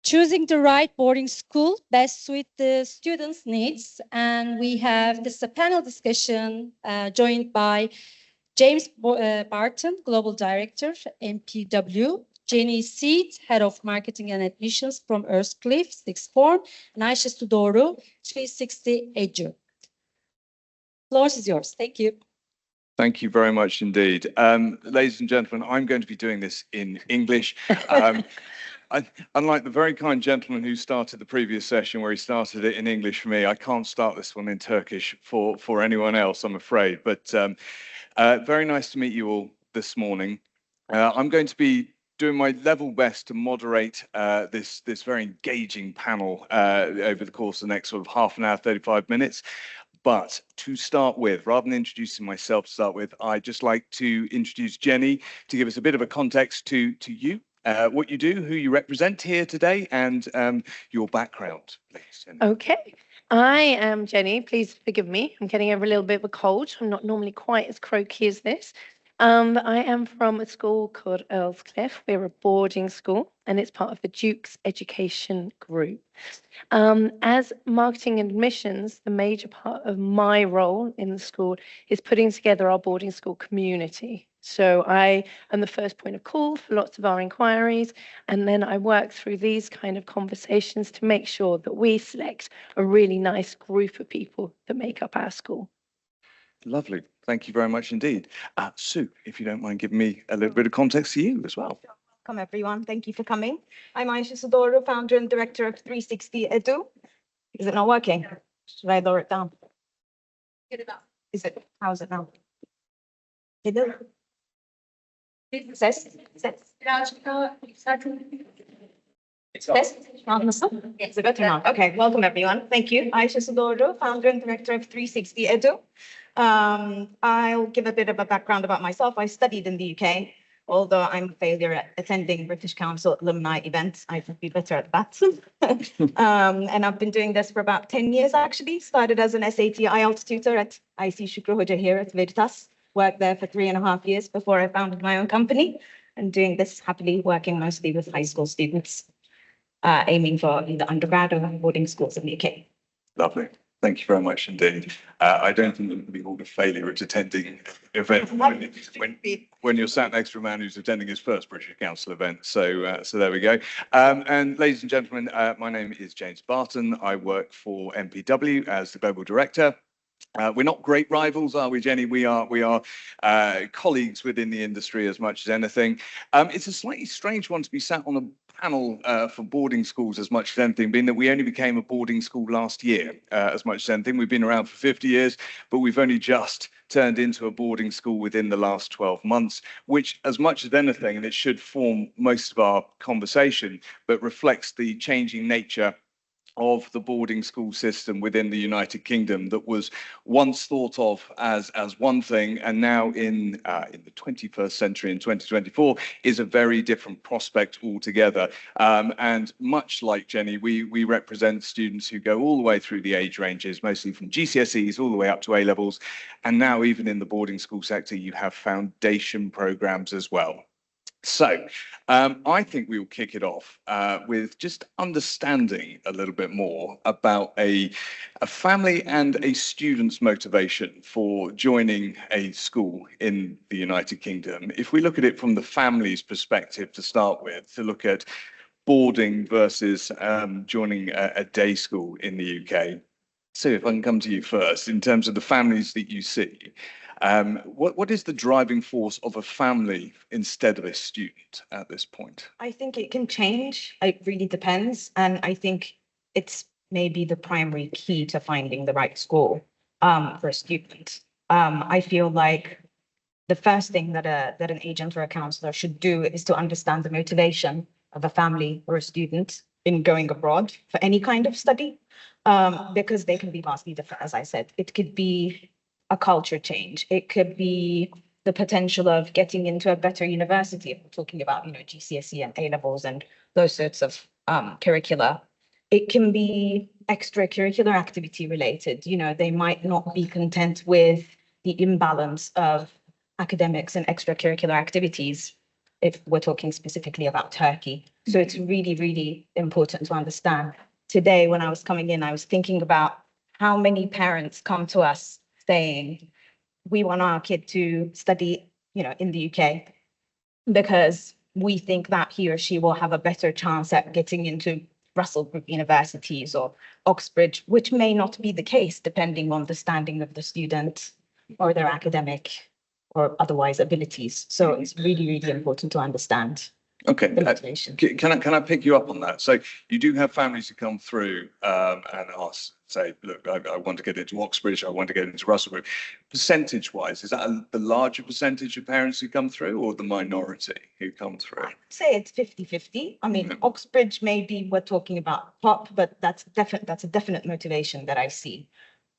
choosing the right boarding school best suit the students' needs. And we have this is a panel discussion joined by James Barton, Global Director, MPW, Jenny Seed, Head of Marketing and Admissions from Earthcliff, Sixth Form, and Ayşe Sudoru, 360 Edu. Floor is yours. Thank you. Thank you very much indeed. Ladies and gentlemen, I'm going to be doing this in English. Unlike the very kind gentleman who started the previous session where he started it in English for me, I can't start this one in Turkish for anyone else, I'm afraid. But very nice to meet you all this morning. I'm going to be doing my level best to moderate this very engaging panel over the course of the next sort of half an hour, 35 minutes. But to start with, rather than introducing myself to start with, I'd just like to introduce Jenny to give us a bit of a context to you, what you do, who you represent here today, and your background, please. Jenny. Okay. I am Jenny. Please forgive me. I'm getting over a little bit of a cold. I'm not normally quite as croaky as this. I am from a school called Earlscliff. We're a boarding school, and it's part of the Duke's Education Group. As marketing admissions, the major part of my role in the school is putting together our boarding school community. So I am the first point of call for lots of our inquiries, and then I work through these kind of conversations to make sure that we select a really nice group of people that make up our school. Lovely. Thank you very much indeed. Sue, if you don't mind giving me a little bit of context to you as well. Welcome, everyone. Thank you for coming. I'm Ayşe Sudoru, founder and director of 360 Edu. Is it not working? Should I lower it down? Get it up. How is it now? Edu. Ses. Birazcık daha yükseltin. Ses. Şu an nasıl? Is it better now? Okay, welcome everyone. Thank you. Ayşe Sudoru, founder and director of 360 Edu. I'll give a bit of a background about myself. I studied in the UK, although I'm a failure at attending British Council alumni events. I should be better at that. And I've been doing this for about 10 years, actually. Started as an SAT IELTS tutor at IC Shukru Hoca here at Veritas. Worked there for 3.5 years before I founded my own company. And doing this happily, working mostly with high school students, aiming for either undergrad or boarding schools in the UK. Lovely. Thank you very much indeed. I don't think it can be called a failure at attending an event when you're sat next to a man who's attending his first British Council event. So there we go. And ladies and gentlemen, my name is James Barton. I work for MPW as the Global Director. We're not great rivals, are we, Jenny? We are colleagues within the industry as much as anything. It's a slightly strange one to be sat on a panel for boarding schools as much as anything, being that we only became a boarding school last year as much as anything. We've been around for 50 years, but we've only just turned into a boarding school within the last 12 months, which as much as anything, and it should form most of our conversation, but reflects the changing nature of the boarding school system within the United Kingdom that was once thought of as one thing, and now in the 21st century, in 2024, is a very different prospect altogether. And much like Jenny, we represent students who go all the way through the age ranges, mostly from GCSEs all the way up to A levels, and now even in the boarding school sector, you have foundation programs as well. So I think we will kick it off with just understanding a little bit more about a family and a student's motivation for joining a school in the United Kingdom. If we look at it from the family's perspective to start with, to look at boarding versus joining a day school in the UK. So if I can come to you first, in terms of the families that you see, what is the driving force of a family instead of a student at this point? I think it can change. It really depends. And I think it's maybe the primary key to finding the right school for a student. I feel like the first thing that an agent or a counselor should do is to understand the motivation of a family or a student in going abroad for any kind of study, because they can be vastly different, as I said. It could be a culture change. It could be the potential of getting into a better university, if we're talking about, GCSE and A levels and those sorts of curricula. It can be extracurricular activity related. They might not be content with the imbalance of academics and extracurricular activities. if we're talking specifically about Turkey. So it's really, really important to understand. Today, when I was coming in, I was thinking about how many parents come to us saying, we want our kid to study, in the UK because we think that he or she will have a better chance at getting into Russell Group universities or Oxbridge, which may not be the case depending on the standing of the student or their academic or otherwise abilities. So it's really, really important to understand Okay. the motivation. Can I pick you up on that? So you do have families who come through and ask, say, look, I want to get into Oxbridge, I want to get into Russell Group. Percentage wise, is that the larger percentage of parents who come through or the minority who come through? I'd say it's 50-50. I mean, Oxbridge, maybe we're talking about top, but that's a definite motivation that I see.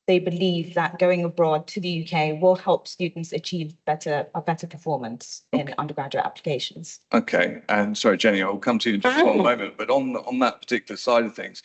They believe that going abroad to the UK will help students achieve a better performance in undergraduate applications. Okay, and sorry, Jenny, I'll come to you in just one moment, but on that particular side of things,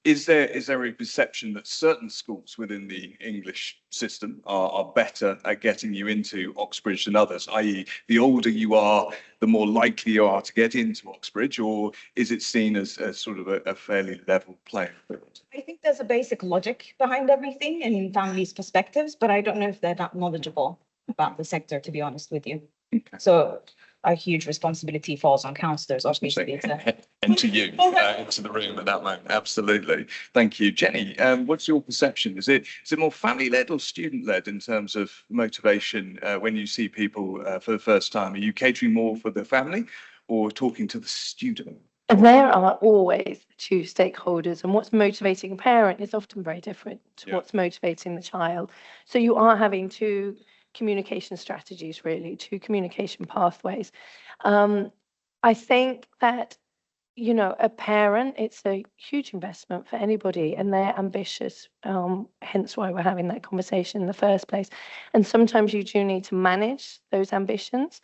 is there a perception that certain schools within the English system are better at getting you into Oxbridge than others, i.e. the older you are, the more likely you are to get into Oxbridge, or is it seen as sort of a fairly level playing field? I think there's a basic logic behind everything and families' perspectives, but I don't know if they're that knowledgeable about the sector, to be honest with you. Okay. So a huge responsibility falls on counsellors, obviously. And to you, into the room at that moment. Absolutely. Thank you. Jenny, what's your perception? Is it more family-led or student-led in terms of motivation when you see people for the first time? Are you catering more for the family or talking to the student? And there are always two stakeholders, and what's motivating a parent is often very different to what's motivating the child. So you are having two communication strategies, really, two communication pathways. I think that, a parent, it's a huge investment for anybody and they're ambitious, hence why we're having that conversation in the first place. And sometimes you do need to manage those ambitions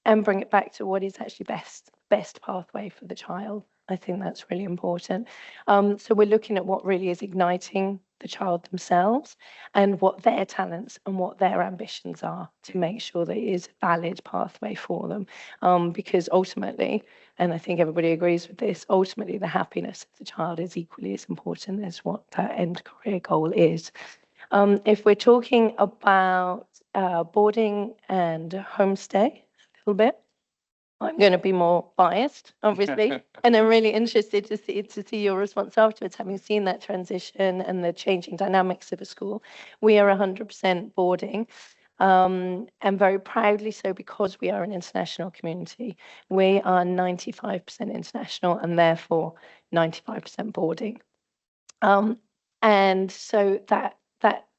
and bring it back to what is actually best pathway for the child. I think that's really important. So we're looking at what really is igniting the child themselves and what their talents and what their ambitions are to make sure that it is a valid pathway for them. Because ultimately, and I think everybody agrees with this, ultimately the happiness of the child is equally as important as what that end career goal is. If we're talking about boarding and homestay a little bit, I'm going to be more biased, obviously, and I'm really interested to see your response afterwards, having seen that transition and the changing dynamics of a school. We are 100% boarding, and very proudly so because we are an international community. We are 95% international and therefore 95% boarding. And so that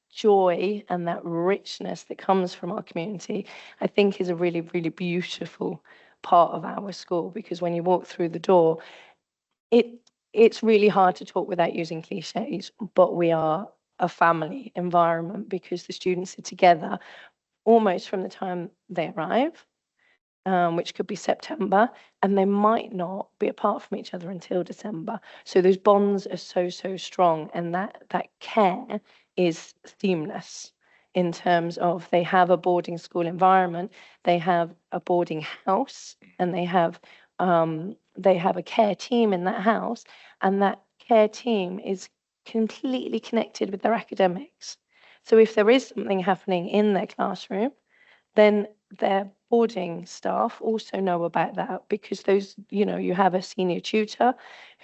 joy and that richness that comes from our community, I think is a really, really beautiful part of our school, because when you walk through the door, it's really hard to talk without using cliches, but we are a family environment because the students are together almost from the time they arrive, which could be September, and they might not be apart from each other until December. So those bonds are so strong, and that care is seamless in terms of they have a boarding school environment, they have a boarding house, and they have a care team in that house, and that care team is completely connected with their academics. So if there is something happening in their classroom, then their boarding staff also know about that, because those, you have a senior tutor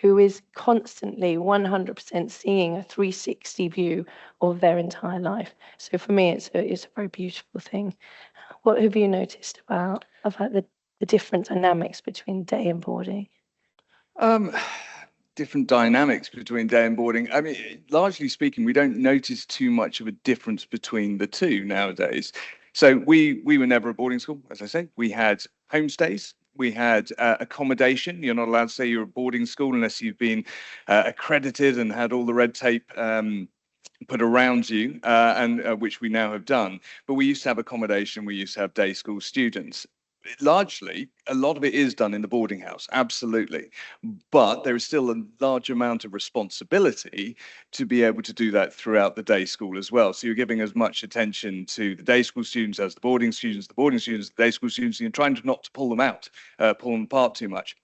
who is constantly 100% seeing a 360 view of their entire life. So for me, it's a very beautiful thing. What have you noticed about the different dynamics between day and boarding? Different dynamics between day and boarding. I mean, largely speaking, we don't notice too much of a difference between the two nowadays. So we were never a boarding school, as I say. We had homestays. We had accommodation. You're not allowed to say you're a boarding school unless you've been accredited and had all the red tape put around you, and which we now have done. But we used to have accommodation. We used to have day school students. largely, a lot of it is done in the boarding house, absolutely. But there is still a large amount of responsibility to be able to do that throughout the day school as well. So you're giving as much attention to the day school students as the boarding students, the day school students, and you're trying to not to pull them out, pull them apart too much.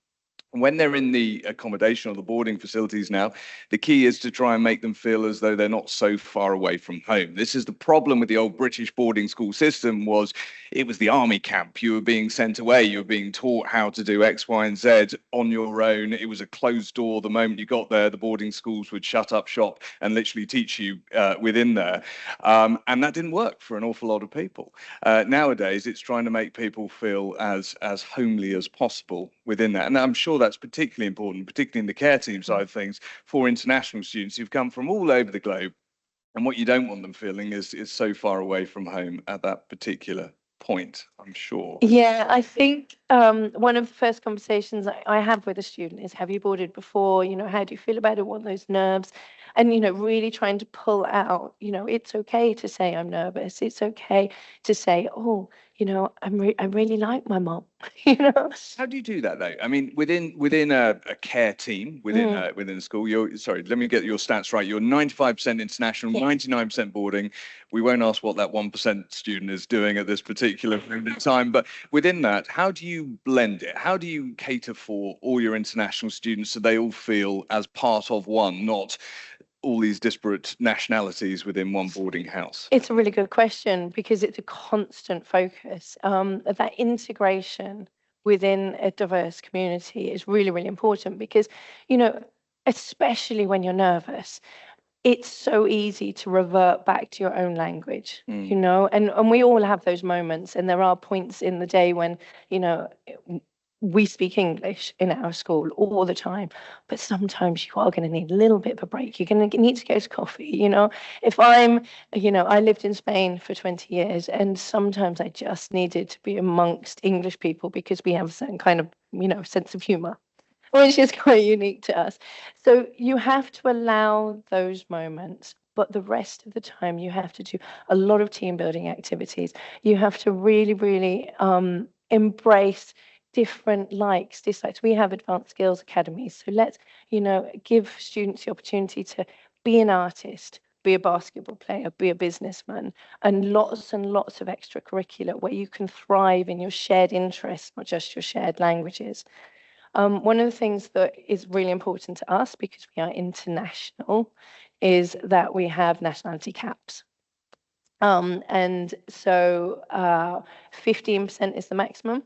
When they're in the accommodation or the boarding facilities now, the key is to try and make them feel as though they're not so far away from home. This is the problem with the old British boarding school system. Was it was the army camp. You were being sent away. You were being taught how to do X, Y, and Z on your own. It was a closed door. The moment you got there, the boarding schools would shut up shop and literally teach you within there. And that didn't work for an awful lot of people. Nowadays, it's trying to make people feel as homely as possible within that. And I'm sure that's particularly important, particularly in the care team side of things, for international students who've come from all over the globe. And what you don't want them feeling is so far away from home at that particular point, I'm sure. Yeah, I think one of the first conversations I have with a student is, have you boarded before? You know, how do you feel about it? What are those nerves? And, you know, really trying to pull out, you know, it's okay to say I'm nervous. It's okay to say, oh, you know, I really like my mom, you know. How do you do that though? I mean, within a care team within a school, sorry, let me get your stats right. You're 95% international, 99% boarding. We won't ask what that 1% student is doing at this particular moment in time, but within that, how do you blend it? How do you cater for all your international students so they all feel as part of one, not all these disparate nationalities within one boarding house? It's a really good question because it's a constant focus. That integration within a diverse community is really, really important because, you know, especially when you're nervous, it's so easy to revert back to your own language, you know, and we all have those moments. And there are points in the day when, you know, we speak English in our school all the time, but sometimes you are going to need a little bit of a break. You're going to need to go to coffee. You know, if I'm, you know, I lived in Spain for 20 years and sometimes I just needed to be amongst English people because we have a certain kind of, you know, sense of humor, which is quite unique to us. So you have to allow those moments. But the rest of the time, you have to do a lot of team building activities. You have to really, really embrace different likes, dislikes. We have advanced skills academies. So let's, you know, give students the opportunity to be an artist, be a basketball player, be a businessman, and lots of extracurricular where you can thrive in your shared interests, not just your shared languages. One of the things that is really important to us because we are international is that we have nationality caps. And so 15% is the maximum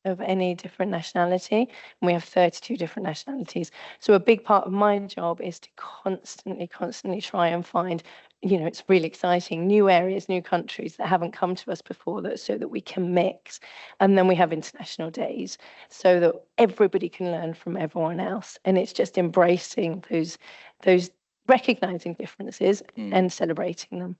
of any different nationality, and we have 32 different nationalities. So a big part of my job is to constantly try and find, you know, it's really exciting, new areas, new countries that haven't come to us before, so that we can mix. And then we have international days so that everybody can learn from everyone else. And it's just embracing those recognizing differences and celebrating them.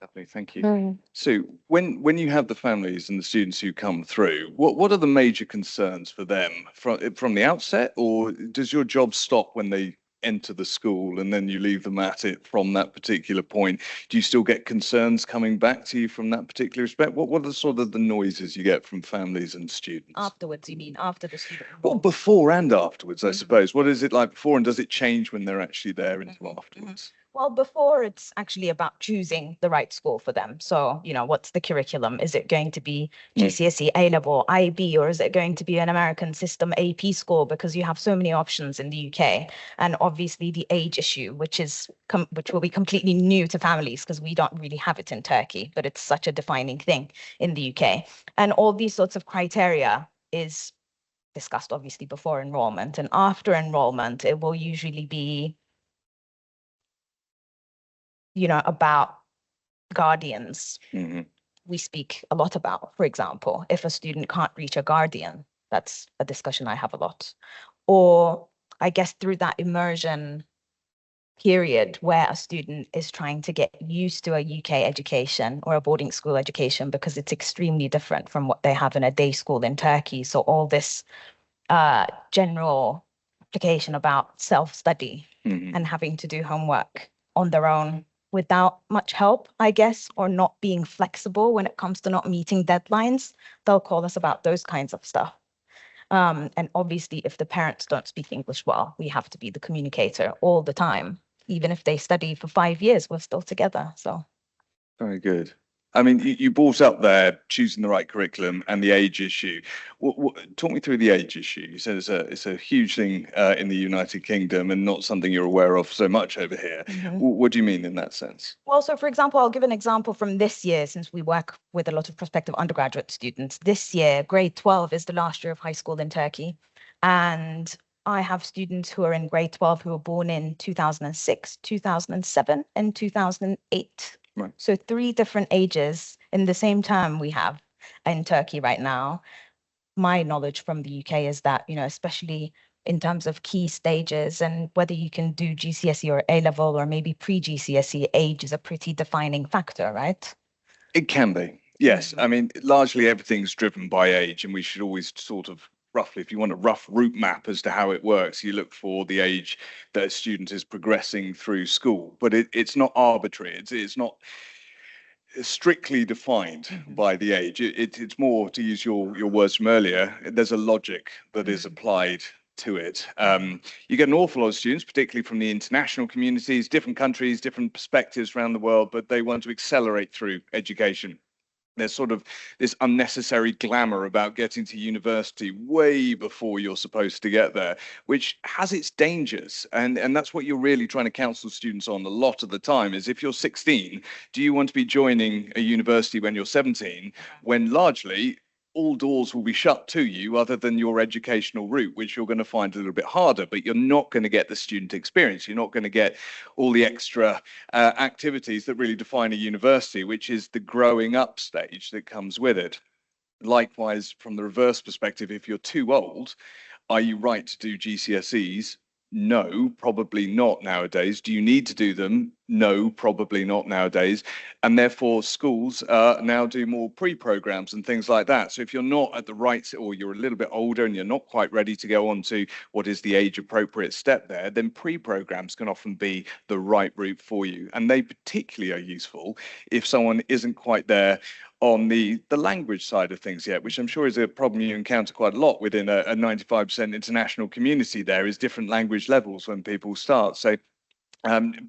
Lovely, thank you. So when you have the families and the students who come through, what are the major concerns for them from the outset, or does your job stop when they enter the school and then you leave them at it from that particular point? Do you still get concerns coming back to you from that particular respect? What are sort of the noises you get from families and students? Afterwards, you mean after the student? Well, before and afterwards, I suppose. What is it like before, and does it change when they're actually there into afterwards? Well, before it's actually about choosing the right school for them. So, you know, what's the curriculum? Is it going to be GCSE, A-level, IB, or is it going to be an American system AP school? Because you have so many options in the UK. And obviously the age issue, which will be completely new to families because we don't really have it in Turkey, but it's such a defining thing in the UK. And all these sorts of criteria is discussed obviously before enrollment, and after enrollment, it will usually be, you know, about guardians. We speak a lot about, for example, if a student can't reach a guardian, that's a discussion I have a lot. Or I guess through that immersion period where a student is trying to get used to a UK education or a boarding school education, because it's extremely different from what they have in a day school in Turkey. So all this general application about self-study and having to do homework on their own without much help, I guess, or not being flexible when it comes to not meeting deadlines, they'll call us about those kinds of stuff. And obviously, if the parents don't speak English well, we have to be the communicator all the time. Even if they study for 5 years, we're still together. So Very good. I mean, you brought up there choosing the right curriculum and the age issue. Talk me through the age issue. You said it's a huge thing in the United Kingdom and not something you're aware of so much over here. What do you mean in that sense? well, so for example, I'll give an example from this year, since we work with a lot of prospective undergraduate students. This year, grade 12 is the last year of high school in Turkey. And I have students who are in grade 12 who were born in 2006, 2007, and 2008. Right. So 3 different ages in the same term we have in Turkey right now. My knowledge from the UK is that, especially in terms of key stages and whether you can do GCSE or A level or maybe pre-GCSE, age is a pretty defining factor, right? It can be, yes. I mean, largely everything's driven by age, and we should always sort of roughly, if you want a rough route map as to how it works, you look for the age that a student is progressing through school. But it's not arbitrary. It's not strictly defined by the age. It's more, to use your words from earlier, there's a logic that is applied to it. You get an awful lot of students, particularly from the international communities, different countries, different perspectives around the world, but they want to accelerate through education. There's sort of this unnecessary glamour about getting to university way before you're supposed to get there, which has its dangers. And that's what you're really trying to counsel students on a lot of the time is if you're 16, do you want to be joining a university when you're 17, when largely all doors will be shut to you other than your educational route, which you're going to find a little bit harder, but you're not going to get the student experience. You're not going to get all the extra activities that really define a university, which is the growing up stage that comes with it. Likewise, from the reverse perspective, if you're too old, are you right to do GCSEs? No, probably not nowadays. Do you need to do them? No, probably not nowadays. And therefore, schools now do more pre-programs and things like that. So if you're not at the right, or you're a little bit older and you're not quite ready to go on to what is the age-appropriate step there, then pre-programs can often be the right route for you. And they particularly are useful if someone isn't quite there on the language side of things yet, which I'm sure is a problem you encounter quite a lot within a 95% international community. There is different language levels when people start. So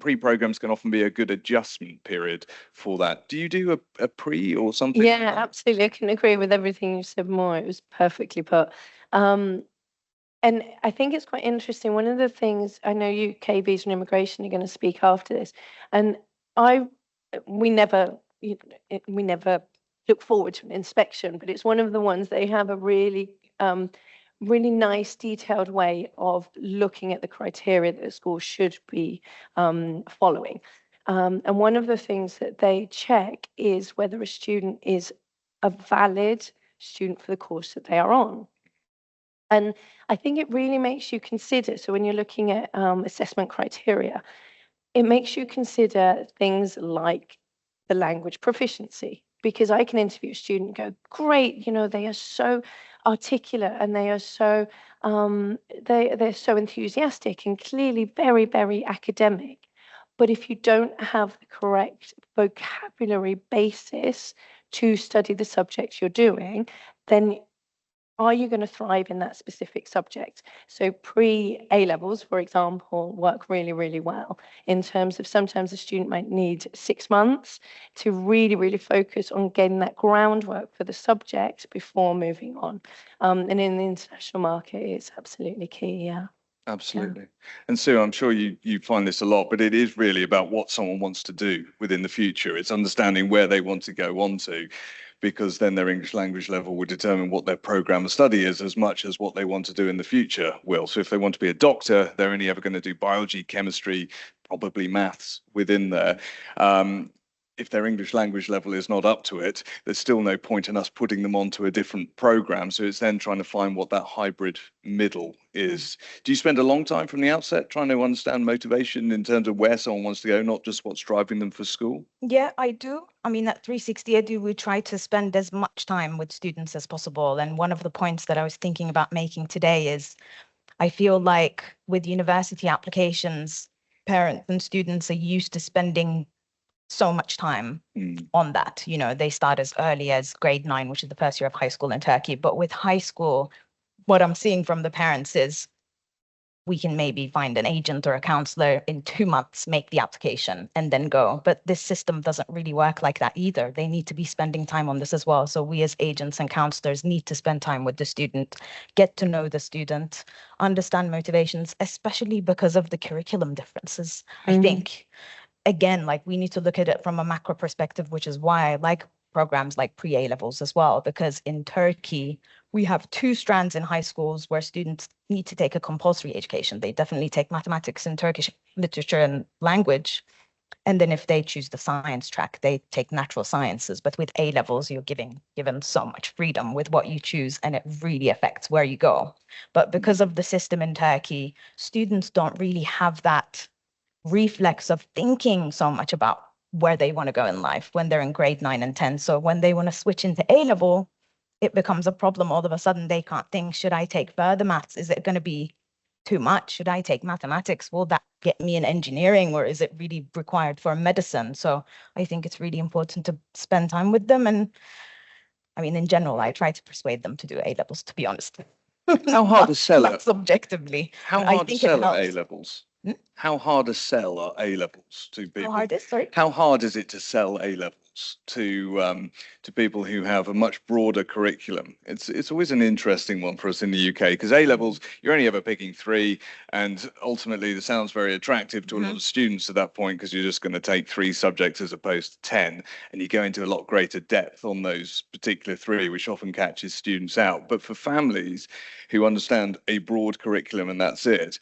pre-programs can often be a good adjustment period for that. Do you do a pre or something? Yeah, absolutely. I can agree with everything you said more. It was perfectly put. And I think it's quite interesting. One of the things, I know you, KBs and immigration, are going to speak after this, and we never look forward to an inspection, but it's one of the ones they have a really really nice detailed way of looking at the criteria that the school should be following. And one of the things that they check is whether a student is a valid student for the course that they are on. And I think it really makes you consider, so when you're looking at assessment criteria, it makes you consider things like the language proficiency, because I can interview a student and go, great, they are so articulate and they are so they're so enthusiastic and clearly very, very academic. But if you don't have the correct vocabulary basis to study the subject you're doing, then are you going to thrive in that specific subject? So pre-A levels, for example, work really, really well in terms of sometimes a student might need 6 months to really, really focus on getting that groundwork for the subject before moving on. And in the international market, it's absolutely key, yeah. Absolutely. And Sue, I'm sure you find this a lot, but it is really about what someone wants to do within the future. It's understanding where they want to go on to, because then their English language level will determine what their program of study is as much as what they want to do in the future will. So if they want to be a doctor, they're only ever going to do biology, chemistry, probably maths within there. If their English language level is not up to it, there's still no point in us putting them onto a different program. So it's then trying to find what that hybrid middle is. Do you spend a long time from the outset trying to understand motivation in terms of where someone wants to go, not just what's driving them for school? Yeah, I do. I mean, at 360 Edu, we try to spend as much time with students as possible. And one of the points that I was thinking about making today is I feel like with university applications, parents and students are used to spending so much time Mm. on that. You know, they start as early as grade 9, which is the first year of high school in Turkey. But with high school, what I'm seeing from the parents is we can maybe find an agent or a counselor in 2 months, make the application and then go. But this system doesn't really work like that either. They need to be spending time on this as well. So we as agents and counselors need to spend time with the student, get to know the student, understand motivations, especially because of the curriculum differences. I think, again, like we need to look at it from a macro perspective, which is why I like programs like pre-A levels as well, because in Turkey, we have 2 strands in high schools where students need to take a compulsory education. They definitely take mathematics and Turkish literature and language. And then if they choose the science track, they take natural sciences. But with A levels, you're given so much freedom with what you choose, and it really affects where you go. But because of the system in Turkey, students don't really have that reflex of thinking so much about where they want to go in life when they're in grade 9 and 10. So when they want to switch into A level, it becomes a problem. All of a sudden, they can't think, should I take further maths? Is it going to be too much? Should I take mathematics? Will that get me in engineering, or is it really required for medicine? So I think it's really important to spend time with them. And I mean, in general, I try to persuade them to do A levels, to be honest. How hard to sell Not it? subjectively. How I hard to think it sell at helps. A levels? Hmm? How hard to sell are A levels to How people? hard is, sorry? How hard is it to sell A levels to people who have a much broader curriculum? It's always an interesting one for us in the UK, because A levels, you're only ever picking 3, and ultimately this sounds very attractive to a lot of students at that point, because you're just going to take 3 subjects as opposed to 10, and you go into a lot greater depth on those particular 3, which often catches students out. But for families who understand a broad curriculum and that's it,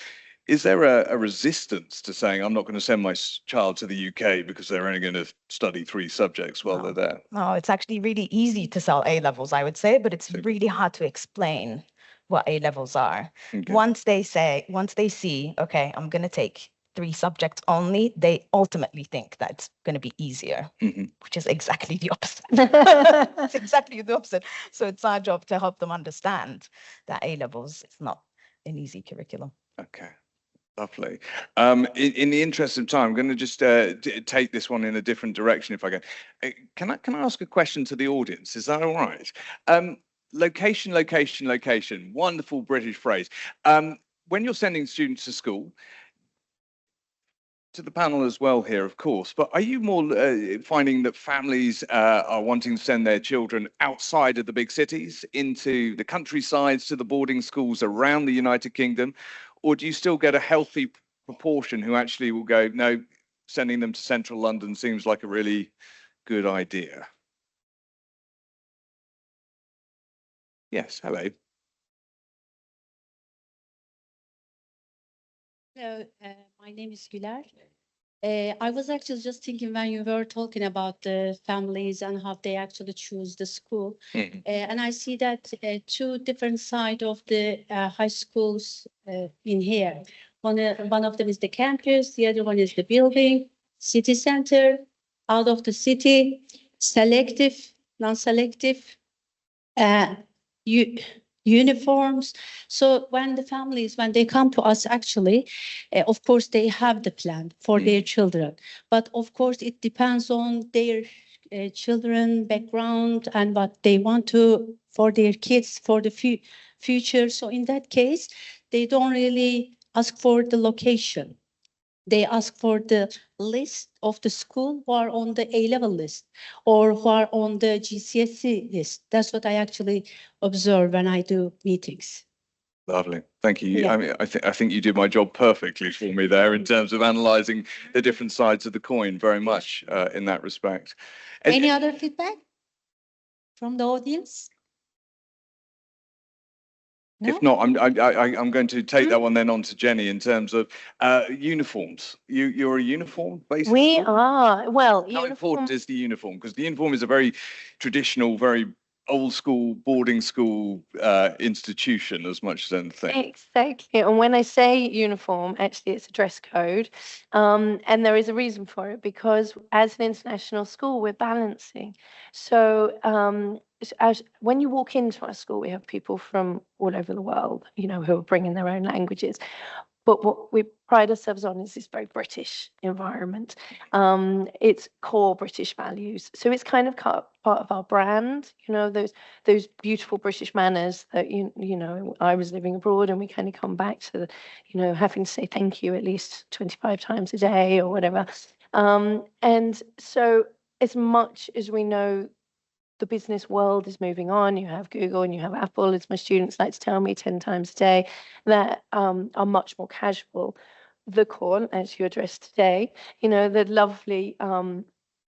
is there a resistance to saying, I'm not going to send my child to the UK because they're only going to study 3 subjects while they're there? No, it's actually really easy to sell A levels, I would say, but it's really hard to explain what A levels are. Okay. Once they see, okay, I'm going to take 3 subjects only, they ultimately think that it's going to be easier, which is exactly the opposite. It's exactly the opposite. So it's our job to help them understand that A levels is not an easy curriculum. Okay. Lovely. In the interest of time, I'm going to just take this one in a different direction if I can. Can I ask a question to the audience? Is that all right? Location, location, location. Wonderful British phrase. When you're sending students to school, to the panel as well here, of course, but are you more finding that families are wanting to send their children outside of the big cities, into the countrysides, to the boarding schools around the United Kingdom? Or do you still get a healthy proportion who actually will go, no, sending them to central London seems like a really good idea? Yes, hello. Hello, my name is Güler. I was actually just thinking when you were talking about the families and how they actually choose the school. And I see that 2 different sides of the high schools in here. One of them is the campus, the other one is the building, city center, out of the city, selective, non-selective, uniforms. So when the families, when they come to us, actually, of course, they have the plan for their children. But of course, it depends on their children background and what they want to for their kids for the future. So in that case, they don't really ask for the location. They ask for the list of the school who are on the A-level list or who are on the GCSE list. That's what I actually observe when I do meetings. Lovely. Thank you. Yeah. I mean, I think you did my job perfectly for me there in terms of analysing the different sides of the coin very much in that respect. And- Any other feedback from the audience? If not, I'm going to take that one then on to Jenny in terms of uniforms. You're a uniform based. We are, well, How important is the uniform? Because the uniform is a very traditional, very old school boarding school institution as much as anything. Exactly. And when I say uniform, actually it's a dress code. And there is a reason for it, because as an international school, we're balancing. So when you walk into our school, we have people from all over the world, who are bringing their own languages. but what we pride ourselves on is this very British environment. It's core British values. So it's kind of part of our brand, you know, those beautiful British manners that, you know, I was living abroad and we kind of come back to, you know, having to say thank you at least 25 times a day or whatever. And so as much as we know the business world is moving on, you have Google and you have Apple, as my students like to tell me 10 times a day, that are much more casual. The core, as you addressed today, you know, the lovely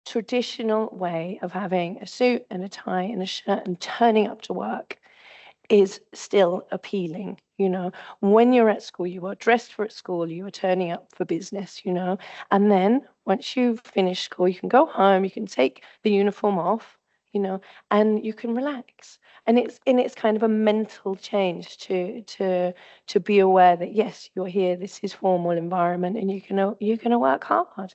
traditional way of having a suit and a tie and a shirt and turning up to work is still appealing. You know, when you're at school, you are dressed for at school, you are turning up for business, you know, and then once you've finished school, you can go home, you can take the uniform off, you know, and you can relax. And it's kind of a mental change to be aware that yes, you're here, this is formal environment, and you're gonna work hard.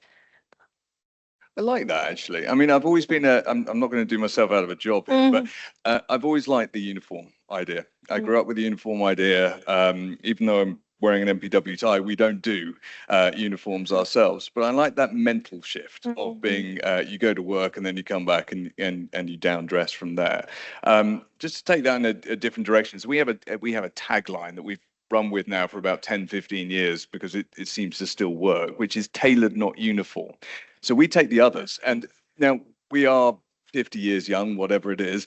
I like that, actually. I mean, I've always been I'm not going to do myself out of a job here, but I've always liked the uniform idea. I grew up with the uniform idea. Even though I'm wearing an MPW tie, we don't do uniforms ourselves. But I like that mental shift of being, you go to work and then you come back and you down dress from there. Just to take that in a different direction. So we have a tagline that we've run with now for about 10, 15 years because it seems to still work, which is tailored, not uniform. So we take the others. And now we are 50 years young, whatever it is.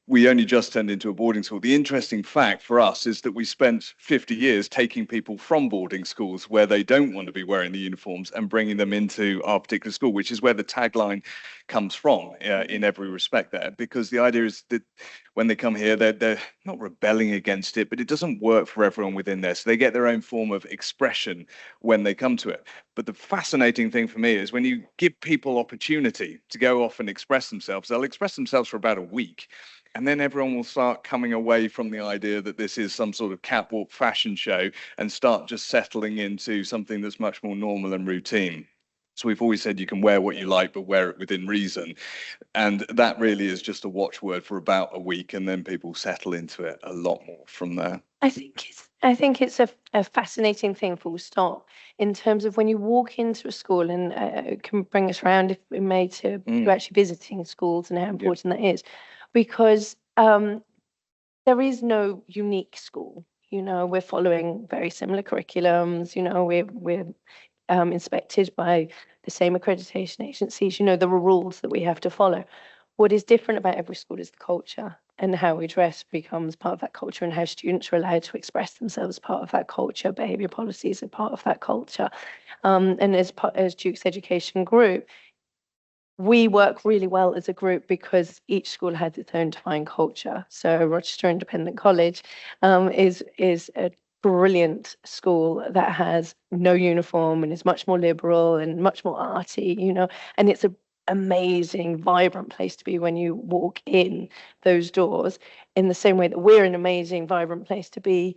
We only just turned into a boarding school. The interesting fact for us is that we spent 50 years taking people from boarding schools where they don't want to be wearing the uniforms and bringing them into our particular school, which is where the tagline comes from in every respect there. Because the idea is that when they come here, they're not rebelling against it, but it doesn't work for everyone within there. So they get their own form of expression when they come to it. But the fascinating thing for me is when you give people opportunity to go off and express themselves, they'll express themselves for about a week. And then everyone will start coming away from the idea that this is some sort of catwalk fashion show and start just settling into something that's much more normal and routine. So we've always said you can wear what you like, but wear it within reason. And that really is just a watchword for about a week, and then people settle into it a lot more from there. I think it's a fascinating thing, full stop, in terms of when you walk into a school, and it can bring us around, if we may, to actually visiting schools and how important that is, because there is no unique school. You know, we're following very similar curriculums. You know, we're inspected by the same accreditation agencies. You know, there are rules that we have to follow. What is different about every school is the culture, and how we dress becomes part of that culture, and how students are allowed to express themselves part of that culture. Behaviour policies are part of that culture. And as Duke's Education Group, we work really well as a group because each school has its own defined culture. So Rochester Independent College is a brilliant school that has no uniform and is much more liberal and much more arty, you know, and it's an amazing, vibrant place to be when you walk in those doors, in the same way that we're an amazing, vibrant place to be,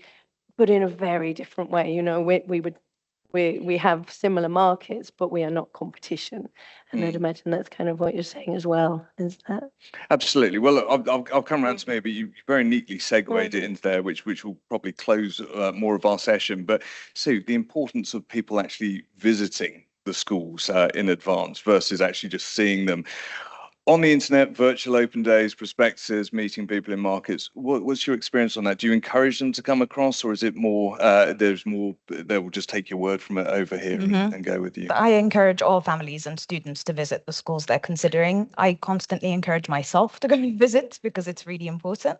but in a very different way. You know, we have similar markets, but we are not competition. And I'd imagine that's kind of what you're saying as well, is that? Absolutely. Well, look, I'll come around to me, but you very neatly segued it into there, which will probably close more of our session. But Sue, the importance of people actually visiting the schools in advance versus actually just seeing them on the internet, virtual open days, prospectuses, meeting people in markets. What's your experience on that? Do you encourage them to come across, or is it more, they will just take your word from it over here and go with you? I encourage all families and students to visit the schools they're considering. I constantly encourage myself to go and visit because it's really important.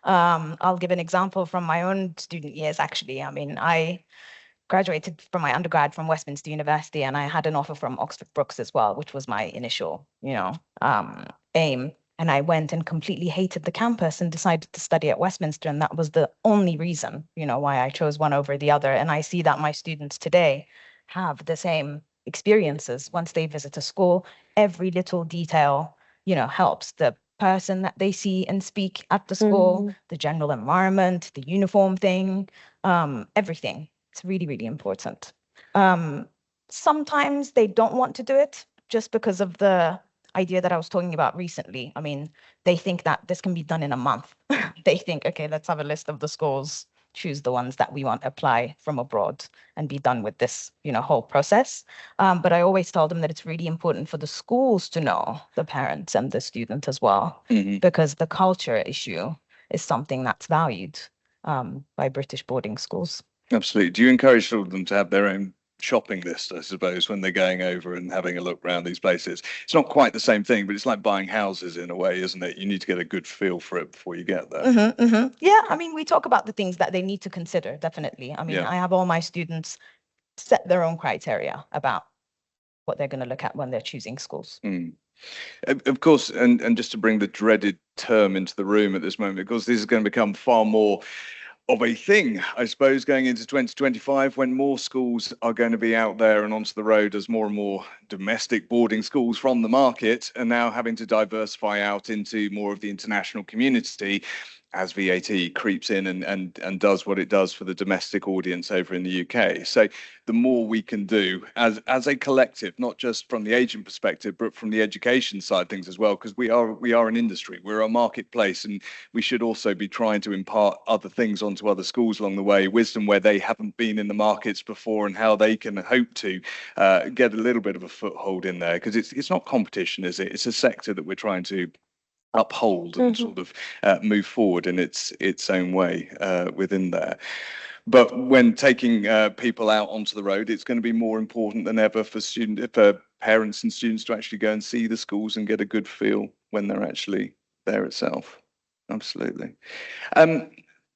I'll give an example from my own student years, actually. I mean, I graduated from my undergrad from Westminster University, and I had an offer from Oxford Brookes as well, which was my initial, aim. And I went and completely hated the campus and decided to study at Westminster. And that was the only reason, why I chose one over the other. And I see that my students today have the same experiences. Once they visit a school, every little detail, helps. The person that they see and speak at the school, the general environment, the uniform thing, everything. It's really, really important. Sometimes they don't want to do it just because of the idea that I was talking about recently. I mean, they think that this can be done in a month. They think, okay, let's have a list of the schools choose the ones that we want, apply from abroad, and be done with this, whole process. But I always tell them that it's really important for the schools to know the parents and the student as well, because the culture issue is something that's valued by British boarding schools. Absolutely. Do you encourage all of them to have their own shopping list, I suppose, when they're going over and having a look around these places? It's not quite the same thing, but it's like buying houses in a way, isn't it? You need to get a good feel for it before you get there. Yeah, I mean, we talk about the things that they need to consider, definitely. I mean, Yeah. I have all my students set their own criteria about what they're going to look at when they're choosing schools. Of course, and just to bring the dreaded term into the room at this moment, because this is going to become far more of a thing, I suppose, going into 2025, when more schools are going to be out there and onto the road, as more and more domestic boarding schools from the market are now having to diversify out into more of the international community, as VAT creeps in and does what it does for the domestic audience over in the UK. So the more we can do as a collective, not just from the agent perspective, but from the education side of things as well, because we are an industry, we're a marketplace, and we should also be trying to impart other things onto other schools along the way, wisdom where they haven't been in the markets before, and how they can hope to get a little bit of a foothold in there, because it's not competition, is it? It's a sector that we're trying to uphold and sort of move forward in its own way within there. But when taking people out onto the road, it's going to be more important than ever for parents and students to actually go and see the schools and get a good feel when they're actually there itself. Absolutely.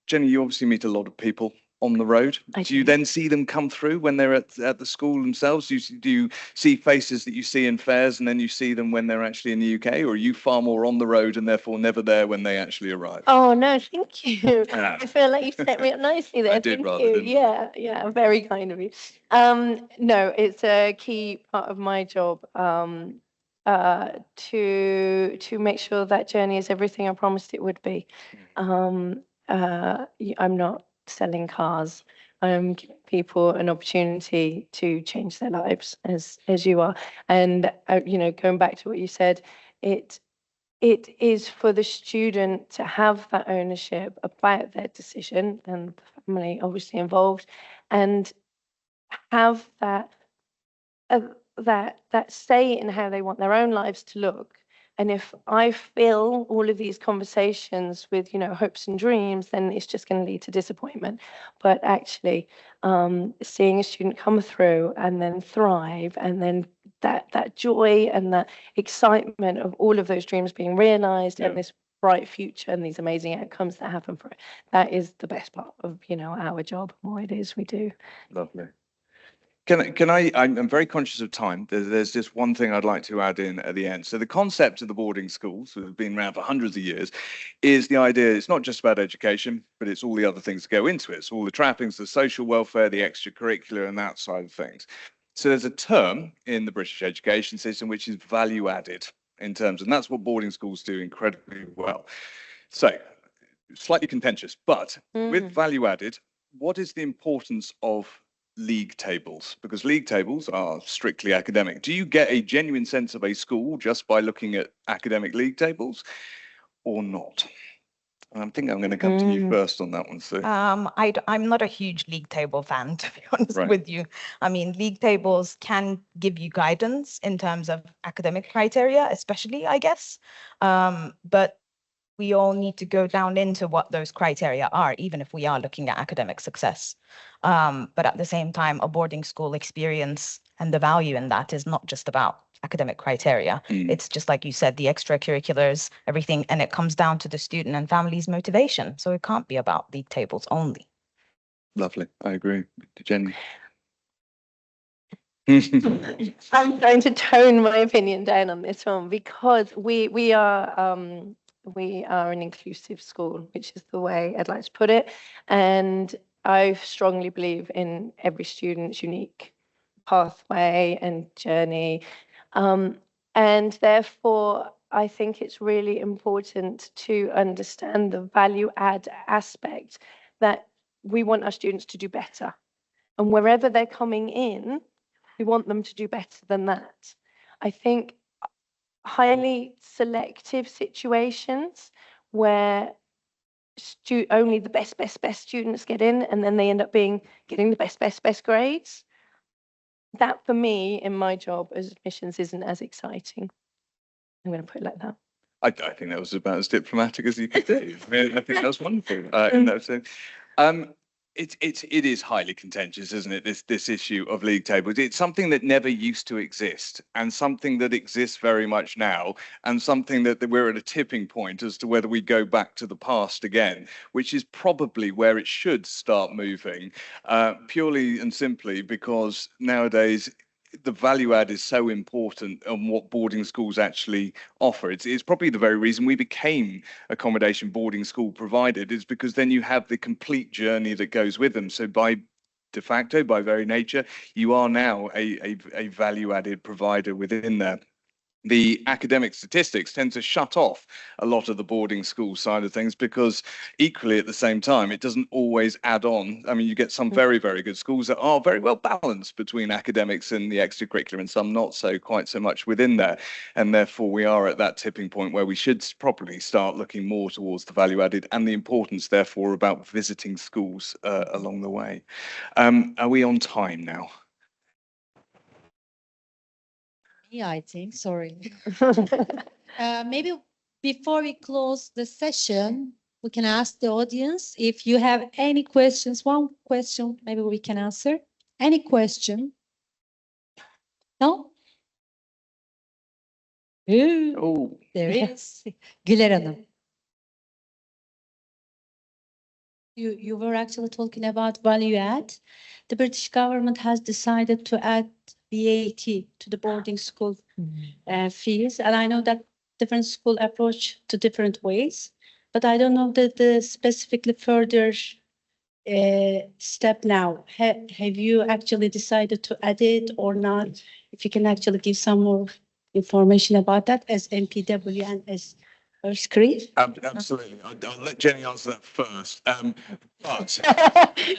Jenny, you obviously meet a lot of people on the road. Do you then see them come through when they're at the school themselves? Do you see faces that you see in fairs and then you see them when they're actually in the UK, or are you far more on the road and therefore never there when they actually arrive? Oh, no, thank you. I feel like you set me up nicely there. I did Thank rather, you. didn't I? Yeah, very kind of you. No, it's a key part of my job to make sure that journey is everything I promised it would be. I'm not selling cars. I'm giving people an opportunity to change their lives as you are. And going back to what you said, it is for the student to have that ownership about their decision, and the family obviously involved, and have that say in how they want their own lives to look. And if I fill all of these conversations with, hopes and dreams, then it's just going to lead to disappointment. But actually, seeing a student come through and then thrive, and then that joy and that excitement of all of those dreams being realized, and this bright future and these amazing outcomes that happen for it, that is the best part of, our job and what it is we do. Lovely. I'm very conscious of time. There's just one thing I'd like to add in at the end. So the concept of the boarding schools, that have been around for hundreds of years, is the idea it's not just about education, but it's all the other things that go into it. It's all the trappings, the social welfare, the extracurricular, and that side of things. So there's a term in the British education system which is value added in terms, and that's what boarding schools do incredibly well. So slightly contentious, but with value added, what is the importance of league tables? Because league tables are strictly academic. Do you get a genuine sense of a school just by looking at academic league tables, or not? I think I'm going to come to you first on that one, Sue. I'm not a huge league table fan, to be honest with you. I mean, league tables can give you guidance in terms of academic criteria, especially, I guess. But we all need to go down into what those criteria are, even if we are looking at academic success. But at the same time, a boarding school experience and the value in that is not just about academic criteria. It's just like you said, the extracurriculars, everything, and it comes down to the student and family's motivation. So it can't be about league tables only. Lovely. I agree. Jenny. I'm trying to tone my opinion down on this one, because we are an inclusive school, which is the way I'd like to put it. And I strongly believe in every student's unique pathway and journey. And therefore, I think it's really important to understand the value add aspect, that we want our students to do better. And wherever they're coming in, we want them to do better than that. I think highly selective situations where only the best students get in, and then they end up getting the best grades. That for me, in my job as admissions, isn't as exciting. I'm going to put it like that. I think that was about as diplomatic as you could do. I mean, I think that was wonderful in that sense. It is highly contentious, isn't it? This issue of league tables. It's something that never used to exist, and something that exists very much now, and something that we're at a tipping point as to whether we go back to the past again, which is probably where it should start moving, purely and simply because nowadays the value add is so important on what boarding schools actually offer. It's probably the very reason we became accommodation boarding school provided, is because then you have the complete journey that goes with them. So by de facto, by very nature, you are now a value added provider within there. The academic statistics tend to shut off a lot of the boarding school side of things, because equally at the same time, it doesn't always add on. I mean, you get some very, very good schools that are very well balanced between academics and the extracurricular, and some not so quite so much within there. And therefore, we are at that tipping point where we should probably start looking more towards the value added, and the importance, therefore, about visiting schools along the way. Are we on time now? Yeah, I think, sorry. Maybe before we close the session, we can ask the audience if you have any questions. One question, maybe we can answer. Any question? No? Oh, There is. Güler Hanım. You were actually talking about value add. The British government has decided to add VAT to the boarding school fees, and I know that different school approach to different ways, but I don't know the specifically further step now. Have you actually decided to add it or not? If you can actually give some more information about that as MPW and as Erskine. absolutely. I'll let Jenny answer that first. But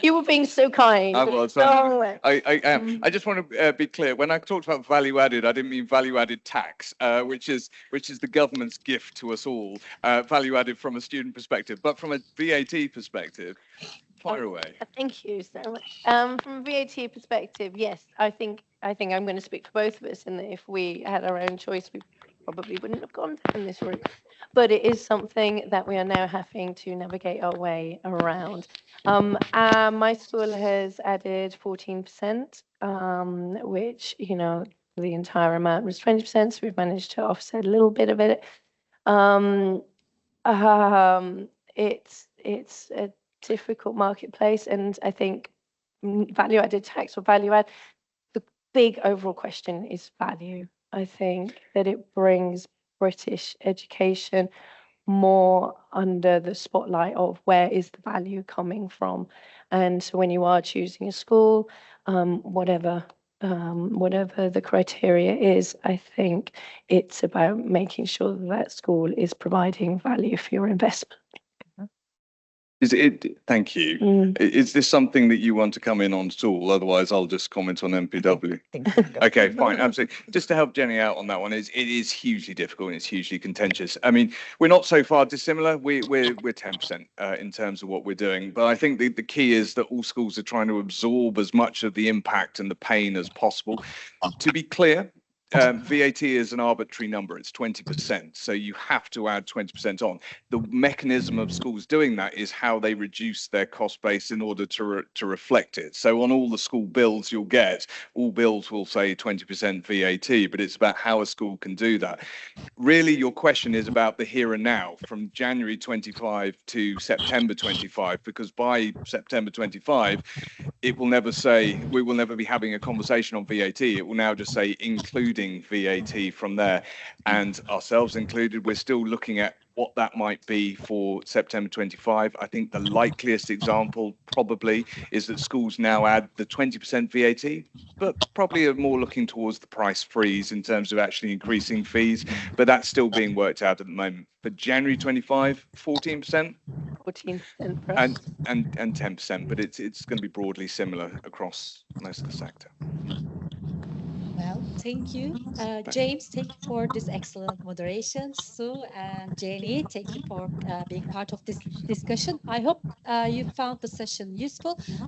You were being so kind. I was. Oh, I just want to be clear. When I talked about value added, I didn't mean value added tax, which is the government's gift to us all. Value added from a student perspective, but from a VAT perspective, fire away. Thank you so much. From a VAT perspective, yes, I think I'm going to speak for both of us, and if we had our own choice, we probably wouldn't have gone down this route. But it is something that we are now having to navigate our way around. My school has added 14%, which, you know, the entire amount was 20%, so we've managed to offset a little bit of it. It's a difficult marketplace, and I think value-added tax or value-add, the big overall question is value. I think that it brings British education more under the spotlight of where is the value coming from. And so when you are choosing a school, whatever the criteria is, I think it's about making sure that school is providing value for your investment. Thank you. Is this something that you want to come in on at all? Otherwise, I'll just comment on MPW. Okay, fine, absolutely. Just to help Jenny out on that one, it is hugely difficult and it's hugely contentious. I mean, we're not so far dissimilar. We're 10% in terms of what we're doing, but I think the key is that all schools are trying to absorb as much of the impact and the pain as possible. To be clear, VAT is an arbitrary number. It's 20%. So you have to add 20% on. The mechanism of schools doing that is how they reduce their cost base in order to reflect it. So on all the school bills you'll get, all bills will say 20% VAT, but it's about how a school can do that. Really, your question is about the here and now from January 25 to September 25, because by September 25, it will never say, we will never be having a conversation on VAT. It will now just say including VAT from there, and ourselves included. We're still looking at what that might be for September 25. I think the likeliest example probably is that schools now add the 20% VAT, but probably are more looking towards the price freeze in terms of actually increasing fees. But that's still being worked out at the moment. For January 25, 14%. 14%. And 10%, but it's going to be broadly similar across most of the sector. Well, thank you. James, thank you for this excellent moderation. Sue and Jenny, thank you for being part of this discussion. I hope you found the session useful.